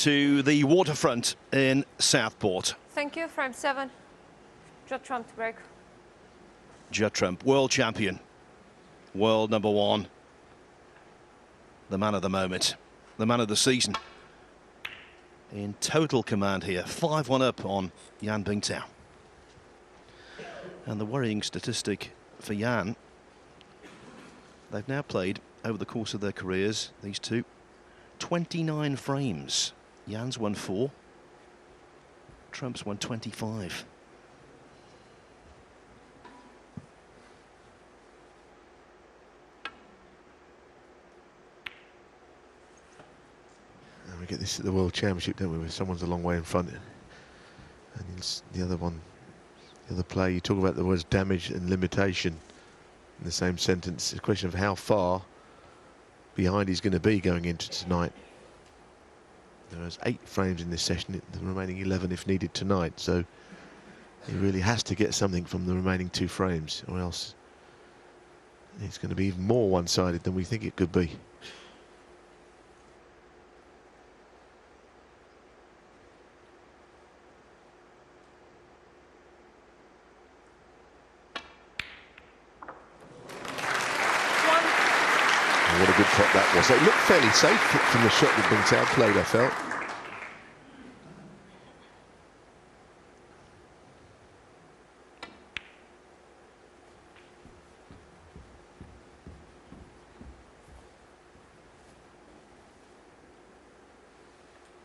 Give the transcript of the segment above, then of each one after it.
to the waterfront in Southport. Thank you. Frame 7. Judd Trump to break. Judd Trump, world champion, world number 1, the man of the moment, the man of the season. In total command here, 5-1 up on Jan Bingtao. And the worrying statistic for Jan, they've now played over the course of their careers, these two, 29 frames. Jan's won 4, Trump's won 25. And we get this at the World Championship, don't we, where someone's a long way in front. And the other one, the other player, you talk about the words damage and limitation in the same sentence. It's a question of how far behind he's going to be going into tonight. There's 8 frames in this session, the remaining 11 if needed tonight, so he really has to get something from the remaining 2 frames, or else it's going to be even more one-sided than we think it could be. What a good pot that was. It looked fairly safe from the shot that Bingtao played, I felt.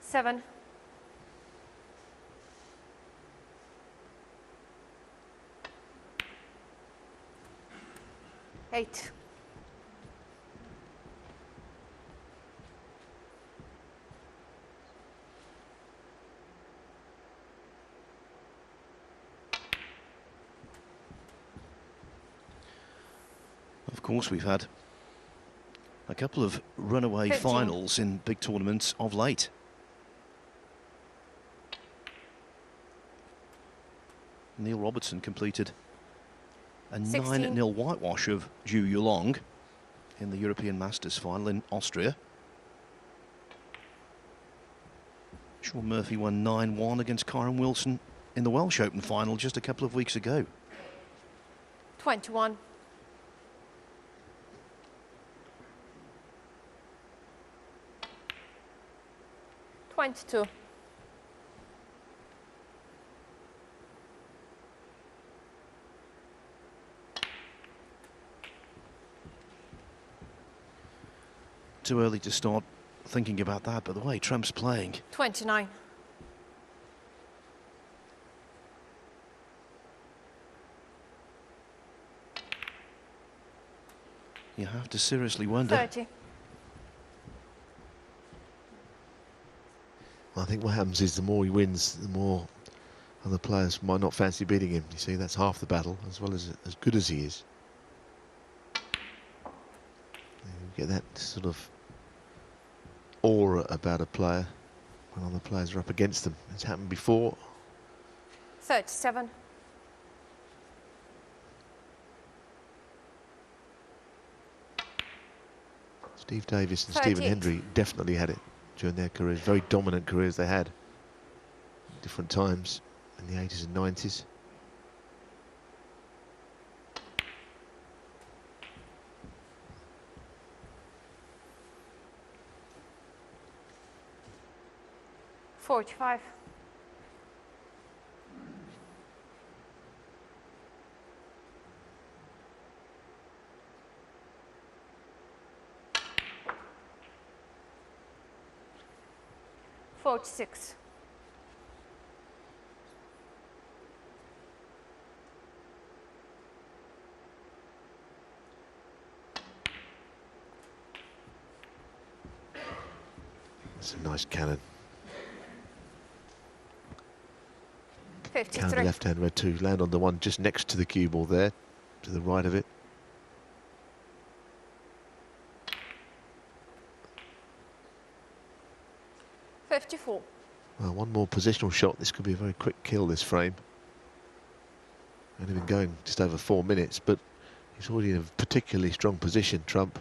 Seven. 8. Of course, we've had a couple of runaway 15. finals in big tournaments of late. Neil Robertson completed a 9-0 whitewash of Zhu Yulong in the European Masters final in Austria. Sean Murphy won 9-1 against Kyron Wilson in the Welsh Open final just a couple of weeks ago. 21. 22. Too early to start thinking about that, but the way Trump's playing. 29. You have to seriously wonder. 30. I think what happens is the more he wins, the more other players might not fancy beating him. You see, that's half the battle, as well as good as he is. You get that sort of aura about a player when other players are up against them. It's happened before. 37. Steve Davis and Stephen Hendry definitely had it during their careers, very dominant careers they had at different times in the 80s and 90s. $45. 46. 'That's a nice cannon. 53. Cannon left hand red 2. Land on the one just next to the cue ball there, to the right of it. $54. Well, one more positional shot. This could be a very quick kill, this frame. Only been going just over 4 minutes, but he's already in a particularly strong position, Trump.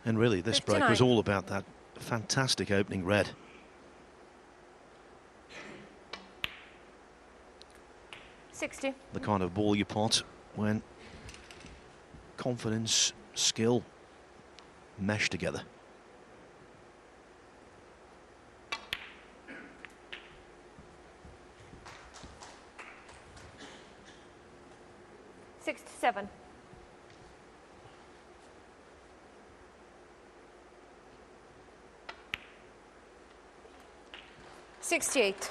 And really, this break 59. was all about that fantastic opening red. $60. The kind of ball you pot when confidence, skill mesh together. $67. $68.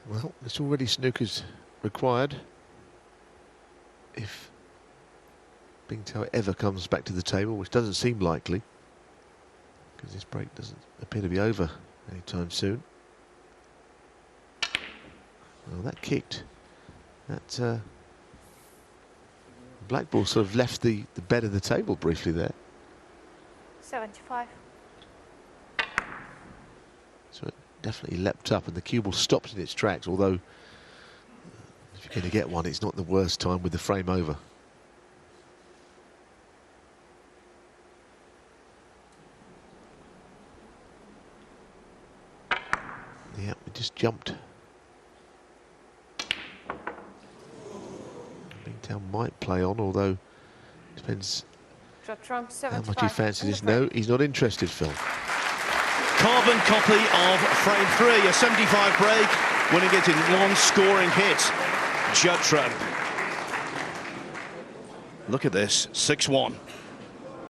Well, it's already snooker's required. If Bingtao ever comes back to the table, which doesn't seem likely, because this break doesn't appear to be over anytime soon. Well, that kicked. That black ball sort of left the bed of the table briefly there. 75. So it definitely leapt up, and the cue ball stopped in its tracks, although if you're going to get one, it's not the worst time with the frame over. Yeah, it just jumped. Bingtao might play on, although depends Shot trump, how 75. much he fancies And this. the frame. No, he's not interested, Phil. Carbon copy of frame 3, a 75 break, winning it in one scoring hit. Judd Trump. Look at this, 6-1.